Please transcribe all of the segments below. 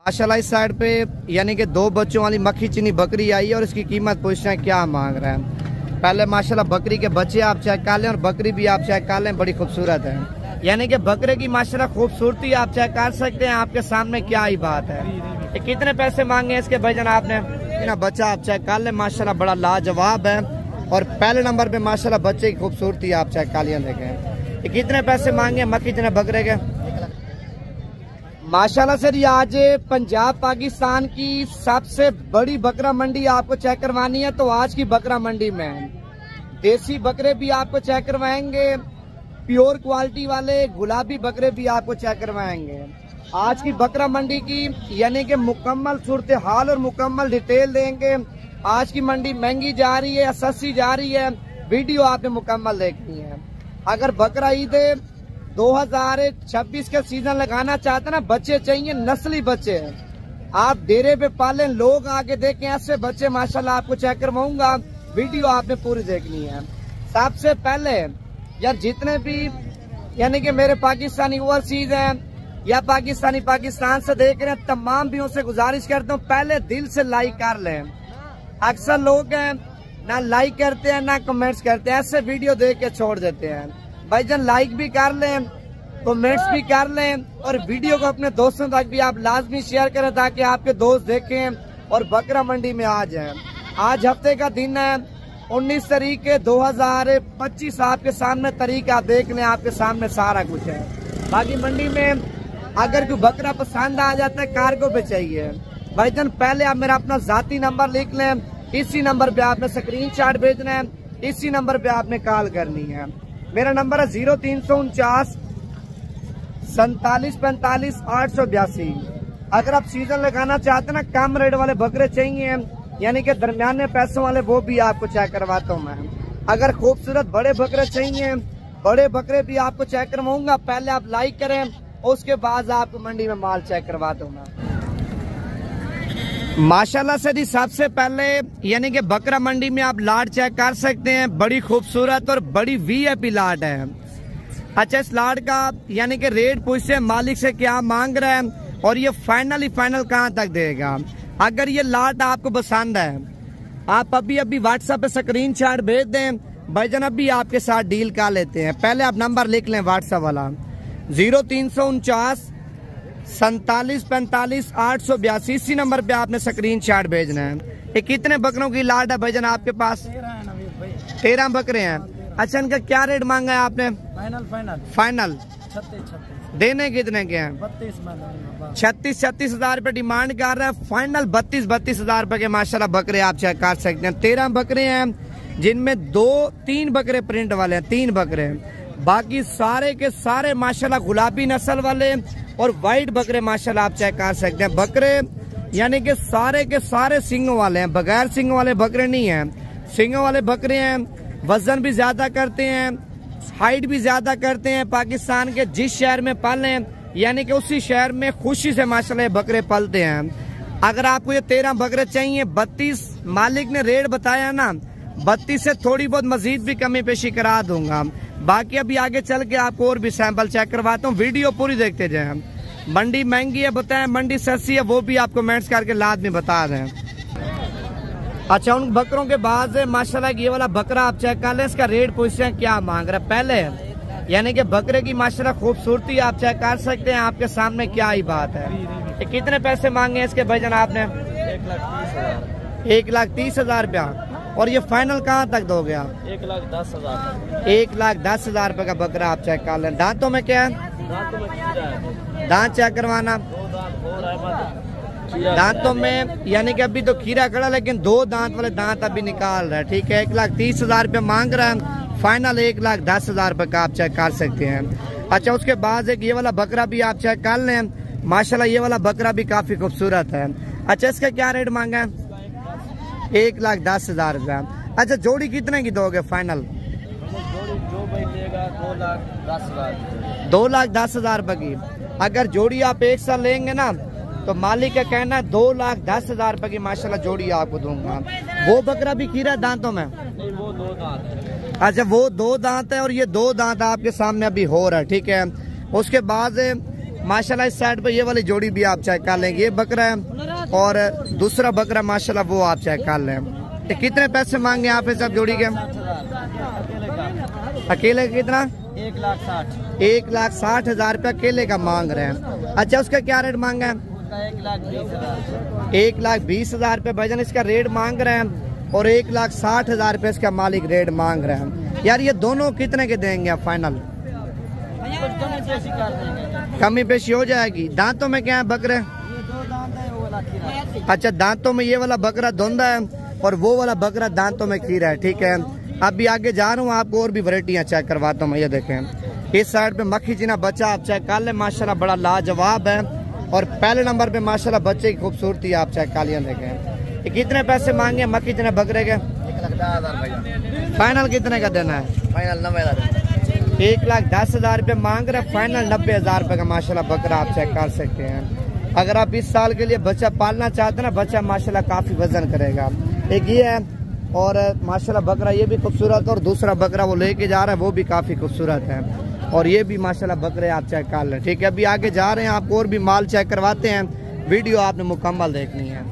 माशाल्लाह इस साइड पे यानी कि 2 बच्चों वाली मक्खी चीनी बकरी आई है और इसकी कीमत पूछ रहे हैं क्या मांग रहे हैं। पहले माशाल्लाह बकरी के बच्चे आप चेक कर लें और बकरी भी आप चेक कर लें, बड़ी खूबसूरत है। यानी कि बकरे की माशाल्लाह खूबसूरती आप चेक कर सकते हैं, आपके सामने क्या ही बात है। ये कितने पैसे मांगे इसके भाईजान आपने? बच्चा आप चेक कर लें, माशाल्लाह बड़ा लाजवाब है और पहले नंबर पे माशाल्लाह बच्चे की खूबसूरती आप चेक कर लिया। देखें ये कितने पैसे मांगे मक्खी चीनी बकरे के? माशाल्लाह सर ये आज पंजाब पाकिस्तान की सबसे बड़ी बकरा मंडी आपको चेक करवानी है। तो आज की बकरा मंडी में देसी बकरे भी आपको चेक करवाएंगे, प्योर क्वालिटी वाले गुलाबी बकरे भी आपको चेक करवाएंगे। आज की बकरा मंडी की यानी कि मुकम्मल सूरत हाल और मुकम्मल डिटेल देंगे। आज की मंडी महंगी जा रही है या सस्ती जा रही है, वीडियो आपने मुकम्मल देखनी है। अगर बकरा ईद 2026 का सीजन लगाना चाहते ना, बच्चे चाहिए नस्ली बच्चे, आप डेरे पे पालें, लोग आके देखें, ऐसे बच्चे माशाल्लाह आपको चेक करवाऊंगा। वीडियो आपने पूरी देखनी है। सबसे पहले यार जितने भी यानी कि मेरे पाकिस्तानी ओवरसीज हैं या पाकिस्तानी पाकिस्तान से देख रहे हैं, तमाम भी उनसे गुजारिश करता हूँ पहले दिल से लाइक कर लें। अक्सर लोग हैं ना लाइक करते हैं ना कमेंट्स करते हैं, ऐसे वीडियो देख के छोड़ देते हैं। भाईजान लाइक भी कर लें, कमेंट्स भी कर लें और वीडियो को अपने दोस्तों तक भी आप लाजमी शेयर करें ताकि आपके दोस्त देखें और बकरा मंडी में आ जाएं। आज हफ्ते का दिन है 19 तारीख 2025। आपके सामने तारीख आप देख लें, आपके सामने सारा कुछ है। बाकी मंडी में अगर कोई बकरा पसंद आ जाता है कार्गो पे चाहिए भाईजान, पहले आप मेरा अपना जाती नंबर लिख लें, इसी नंबर पे आपने स्क्रीनशॉट भेजना है, इसी नंबर पे आपने कॉल करनी है। मेरा नंबर है 0349 47 45 882। अगर आप सीजन लगाना चाहते हैं ना, कम रेट वाले बकरे चाहिए यानी कि दरमियाने पैसों वाले, वो भी आपको चेक करवाता हूँ मैं। अगर खूबसूरत बड़े बकरे चाहिए, बड़े बकरे भी आपको चेक करवाऊंगा। पहले आप लाइक करें, उसके बाद आपको मंडी में माल चेक करवाता हूँ मैं। माशाल्लाह से जी सबसे पहले यानी कि बकरा मंडी में आप लाट चेक कर सकते हैं, बड़ी खूबसूरत और बड़ी VIP लाट है। अच्छा इस लाट का यानी कि रेट पूछते हैं मालिक से क्या मांग रहा है और ये फाइनल कहाँ तक देगा। अगर ये लाट आपको पसंद है, आप अभी व्हाट्सएप पे स्क्रीनशॉट भेज दें, भाईजान अभी आपके साथ डील कर लेते हैं। पहले आप नंबर लिख लें व्हाट्सएप वाला 0349 47 45 882। इसी नंबर पे आपने स्क्रीनशॉट भेजना है। ये कितने बकरों की लाट है भाईजान आपके पास? 13 बकरे हैं। अच्छा इनका क्या रेट मांगा है आपने? फाइनल 36 देने कितने के हैं? 36 हजार रुपए डिमांड कर रहा है। फाइनल 32 हजार रुपए के माशाल्लाह बकरे आप चेक कर सकते हैं। 13 बकरे हैं जिनमें 2-3 बकरे प्रिंट वाले हैं, 3 बकरे हैं। बाकी सारे के सारे माशाल्लाह गुलाबी नस्ल वाले और व्हाइट बकरे माशाल्लाह आप चेक कर सकते हैं। बकरे यानी कि सारे के सारे सिंगों वाले हैं, बगैर सिंगों वाले बकरे नहीं हैं। सिंगों वाले बकरे हैं, वजन भी ज्यादा करते हैं, हाइट भी ज्यादा करते हैं। पाकिस्तान के जिस शहर में पालें यानी कि उसी शहर में खुशी से माशाल्लाह बकरे पलते हैं। अगर आपको ये 13 बकरे चाहिए, 32 मालिक ने रेट बताया ना, 32 से थोड़ी बहुत मजीद भी कमी पेशी करा दूंगा। बाकी अभी आगे चल के आपको और भी सैंपल चेक करवाता हूँ, वीडियो पूरी देखते जाए। मंडी महंगी है बताएं, मंडी सस्ती है वो भी आपको कमेंट्स करके लाजमी बता दें। अच्छा उन बकरों के बाद माशाल्लाह ये वाला बकरा आप चेक कर लें, इसका रेट पूछते हैं क्या मांग रहा है। पहले यानी कि बकरे की माशाल्लाह खूबसूरती आप चेक कर सकते हैं, आपके सामने क्या ही बात है। ये कितने पैसे मांगे इसके भाईजान आपने? 1,30,000 रुपया। और ये फाइनल कहाँ तक दोगे आप? 1,10,000। 1,10,000 रुपए का बकरा आप चेक कर लें। दांतों में क्या है? दांत चेक करवाना। दांतों में यानी कि अभी तो खीरा खड़ा, लेकिन 2 दांत वाले दांत अभी निकाल रहा है। ठीक है 1,30,000 रुपये मांग रहा है। फाइनल 1,10,000 रुपये का आप चेक कर सकते हैं। अच्छा उसके बाद एक ये वाला बकरा भी आप चेक कर लें, माशाल्लाह ये वाला बकरा भी काफी खूबसूरत है। अच्छा इसका क्या रेट मांगा है? 1,10,000 रुपया। अच्छा जोड़ी कितने की दोगे फाइनल? जो भाई लेगा 2,10,000। 2,10,000 रुपए की। अगर जोड़ी आप एक साथ लेंगे ना तो मालिक का कहना है 2,10,000 रुपए की माशाल्लाह जोड़ी आपको दूंगा। वो बकरा भी खीरा दांतों में? नहीं वो 2 दांत है। अच्छा वो 2 दांत है और ये 2 दांत आपके सामने अभी हो रहा है। ठीक है उसके बाद माशाल्लाह इस साइड पे ये वाली जोड़ी भी आप चेक कर लेंगे, ये बकरा है और दूसरा बकरा माशाल्लाह वो आप चेक कर लें। तो कितने पैसे मांगे आप सब जोड़ी के? अकेले कितना? 1,60,000। 1,60,000 रुपया अकेले का मांग रहे हैं। अच्छा उसका क्या रेट मांगा है? 1,20,000। 1,20,000 रुपये भाईजान इसका रेट मांग रहे हैं और 1,60,000 रुपये इसका मालिक रेट मांग रहे हैं। यार ये दोनों कितने के देंगे आप फाइनल? कमी पेशी हो जाएगी। दांतों में क्या है बकरे? अच्छा दांतों में ये वाला बकरा धुंधा है और वो वाला बकरा दांतों में खीरा है। ठीक है, अभी आगे जा रहा हूँ, आपको और भी वैरायटियाँ चेक करवाता हूँ। ये देखें इस साइड पे मक्खी चीना बच्चा आप चेक कर ले, माशाल्लाह बड़ा लाजवाब है और पहले नंबर पे माशाल्लाह बच्चे की खूबसूरती आप चेक कर लिया। देखें ये कितने पैसे मांगे मक्खी चीना बकरे के? 1,10,000। फाइनल कितने का देना है? फाइनल 90,000। 1,10,000 रुपये मांग रहे, फाइनल 90,000 रुपये का माशाल्लाह बकरा आप चेक कर सकते हैं। अगर आप 20 साल के लिए बच्चा पालना चाहते हैं ना, बच्चा माशाल्लाह काफी वजन करेगा। एक ये है और माशाल्लाह बकरा ये भी खूबसूरत है और दूसरा बकरा वो लेके जा रहा है वो भी काफी खूबसूरत है और ये भी माशाल्लाह बकरे आप चेक कर लें। ठीक है, अभी आगे जा रहे हैं, आपको और भी माल चेक करवाते हैं, वीडियो आपने मुकम्मल देखनी है।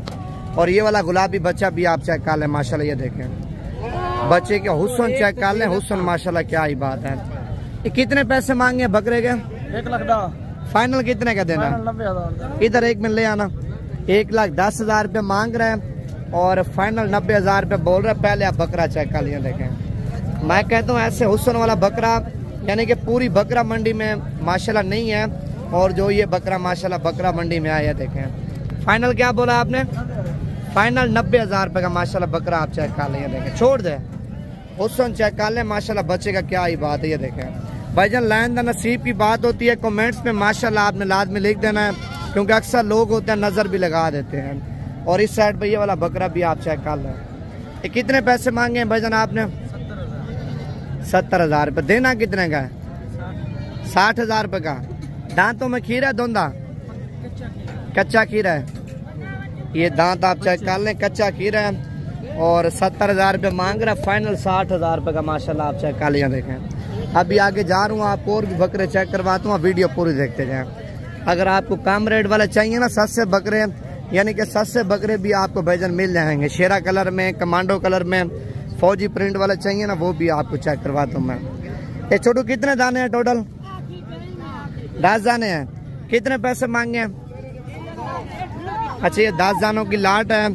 और ये वाला गुलाबी बच्चा भी आप चेक कर लें, माशाल्लाह ये देखें बच्चे के हुस्न चेक कर लें, हुस्न माशाल्लाह क्या ही बात है। ये कितने पैसे मांगे बकरे के? 1,10,000। फाइनल कितने का देना? 90,000। इधर एक मिनट ले आना। 1,10,000 रुपये मांग रहे हैं और फाइनल 90,000 रुपये बोल रहे हैं। पहले आप बकरा चेक कर लिया। देखें मैं कहता हूँ ऐसे हुस्न वाला बकरा यानी कि पूरी बकरा मंडी में माशाल्लाह नहीं है और जो ये बकरा माशाल्लाह बकरा मंडी में आया। देखें फाइनल क्या बोला आपने? फाइनल 90,000 रुपये का माशाल्लाह बकरा आप चेक कर लें। देखें छोड़ दे हुस्न चेक कर लें, माशाल्लाह बच्चे का क्या ही बात है। ये देखें भाईजान लाइन द नसीब की बात होती है, कमेंट्स में माशाल्लाह आपने लाजमी लिख देना है क्योंकि अक्सर लोग होते हैं नज़र भी लगा देते हैं। और इस साइड पे ये वाला बकरा भी आप चेक कर लें। ये कितने पैसे मांगे हैं भाईजान आपने? 70,000 रुपये। देना कितने का है? 60,000 रुपये का। दांतों में खीरा धुंधा? कच्चा खीरा है। ये दांत आप चेक कर लें, कच्चा खीरा है और 70,000 रुपये मांग रहा है, फाइनल 60,000 रुपये का माशाल्लाह आप चेक कर लिया। देखें अभी आगे जा रहा हूँ, आपको और भी बकरे चेक करवाता हूँ, वीडियो पूरी देखते जाएं। अगर आपको कम रेट वाले चाहिए ना, सस्ते बकरे यानी कि सस्ते बकरे भी आपको भाईजान मिल जाएंगे, शेरा कलर में, कमांडो कलर में, फौजी प्रिंट वाले चाहिए ना वो भी आपको चेक करवाता हूँ मैं। ये छोटू कितने दाने हैं टोटल? 10 दाने हैं। कितने पैसे मांगे हैं? अच्छा ये 10 दानों की लाट है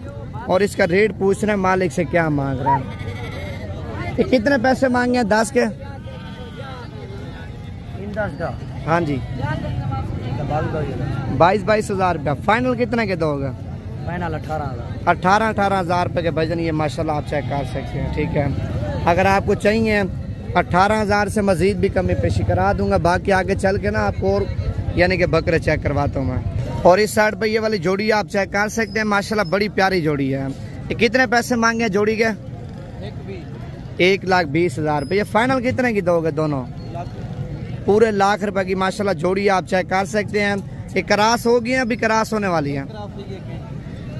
और इसका रेट पूछ रहे हैं मालिक से क्या मांग रहे हैं। ये कितने पैसे मांगे हैं 10 के? 10 का। हाँ जी 22,000 रुपया। फाइनल कितने के दोगे? फाइनल 18,000। 18,000 रुपये के भाईजान ये माशाल्लाह आप चेक कर सकते हैं। ठीक है, अगर आपको चाहिए 18,000 से मजीद भी कमी पेशी करा दूंगा। बाकी आगे चल के ना आपको और यानी कि बकरे चेक करवाता हूँ मैं। और इस साइड पे ये वाली जोड़ी आप चेक कर सकते हैं, माशाल्लाह बड़ी प्यारी जोड़ी है। ये कितने पैसे मांगे हैं जोड़ी के? 1,20,000 रुपये। ये फाइनल कितने की दोगे दोनों? पूरे ₹1,00,000 रुपए की माशाल्लाह जोड़ी आप चेक कर सकते हैं। ये क्रास होगी अभी क्रास होने वाली है?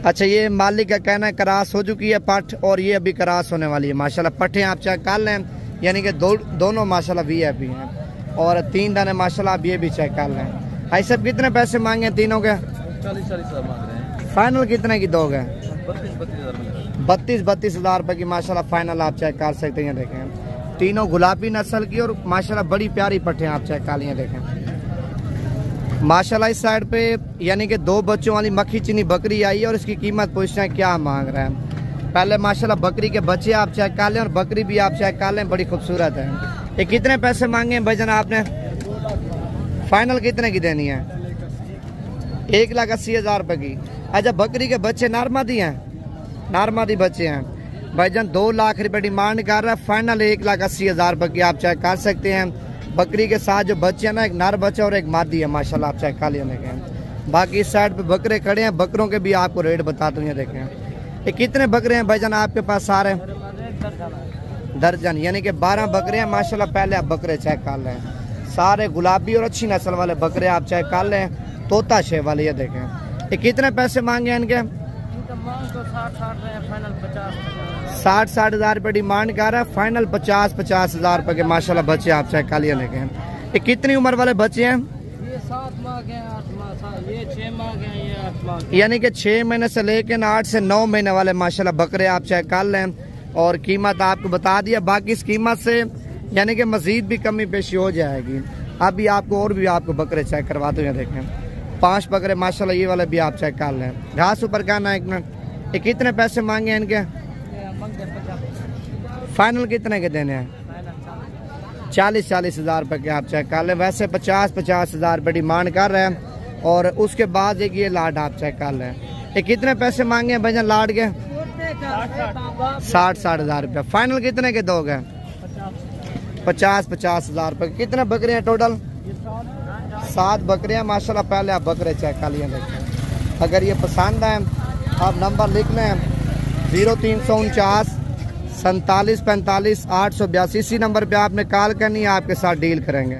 अच्छा ये मालिक का कहना है क्रास हो चुकी है पठ और ये अभी क्रास होने वाली है माशाल्लाह। पट्टे आप चेक कर लें यानी कि दोनों माशाल्लाह VIP हैं और 3 दाने माशाल्लाह आप ये भी चेक कर लें। भाई सब कितने पैसे मांगे हैं तीनों के? 40,000 मांग रहे हैं। फाइनल कितने की दोगे? 32,000 रुपए की माशाल्लाह फाइनल आप चेक कर सकते हैं। देखें तीनों गुलाबी नस्ल की और माशाल्लाह बड़ी प्यारी पट्टे आप चेक कर लिए। देखें माशाल्लाह इस साइड पे यानी कि 2 बच्चों वाली मक्खी चीनी बकरी आई है और इसकी कीमत पूछना है क्या मांग रहा है। पहले माशाल्लाह बकरी के बच्चे आप चेक कर लें और बकरी भी आप चेक कर लें, बड़ी खूबसूरत है। ये कितने पैसे मांगे हैं भाईजान आपने? फाइनल कितने की देनी है? 1,80,000 रुपये की। अच्छा बकरी के बच्चे नारमादी हैं? नारमादी बच्चे हैं भाईजान। 2,00,000 रुपये डिमांड कर रहा है, फाइनल 1,80,000 रुपये की आप चेक कर सकते हैं। बकरी के साथ जो बच्चे हैं ना, एक नर बच्चा और एक मादी है माशाल्लाह आप चेक कर लेने के। बाकी इस साइड पे बकरे खड़े हैं, बकरों के भी आपको रेट बताता हूँ। ये देखें ये कितने बकरे हैं भाईजान आपके पास? सारे दर्जन यानी कि 12 बकरे हैं माशाल्लाह। पहले आप बकरे चेक कर लें, सारे गुलाबी और अच्छी नस्ल वाले बकरे आप चेक कर लें, तोता शेर वाले। ये देखें ये कितने पैसे मांगे हैं इनके? 60,000 रुपये डिमांड कर रहा है, फाइनल 50,000 रुपये के माशाल्लाह बच्चे आप चेक कर लिए। लेकिन ये कितनी उम्र वाले बच्चे हैं? ये 7 माह के हैं, यानी कि 6 महीने से लेकर 8 से 9 महीने वाले माशाल्लाह बकरे आप चेक कर लें। और कीमत आपको बता दिया, बाकी इस कीमत से यानी कि मजीद भी कमी पेशी हो जाएगी। अभी आपको और भी आपको बकरे चेक करवाते हुए देखें। 5 बकरे माशाल्लाह ये वाले भी आप चेक कर लें। घास ऊपर कहना एक मिनट, ये कितने पैसे मांगे हैं इनके? फाइनल कितने के देने हैं? 40-40 हज़ार रुपये के आप चेक कर लें। वैसे 50-50 हज़ार रुपये डिमांड कर रहे हैं। और उसके बाद एक ये लाट आप चेक कर लें। ये कितने पैसे मांगे हैं भैया लाट के? 60-60 हज़ार रुपये। फाइनल कितने के दोगे? 50-50 हज़ार रुपये। कितने बकरे हैं टोटल? 7 बकरे हैं माशाल्लाह। पहले आप बकरे चेक कर लिए देखें। अगर ये पसंद है आप नंबर लिख लें 0349 47 45 882। इसी नंबर पे आपने कॉल करनी है, आपके साथ डील करेंगे।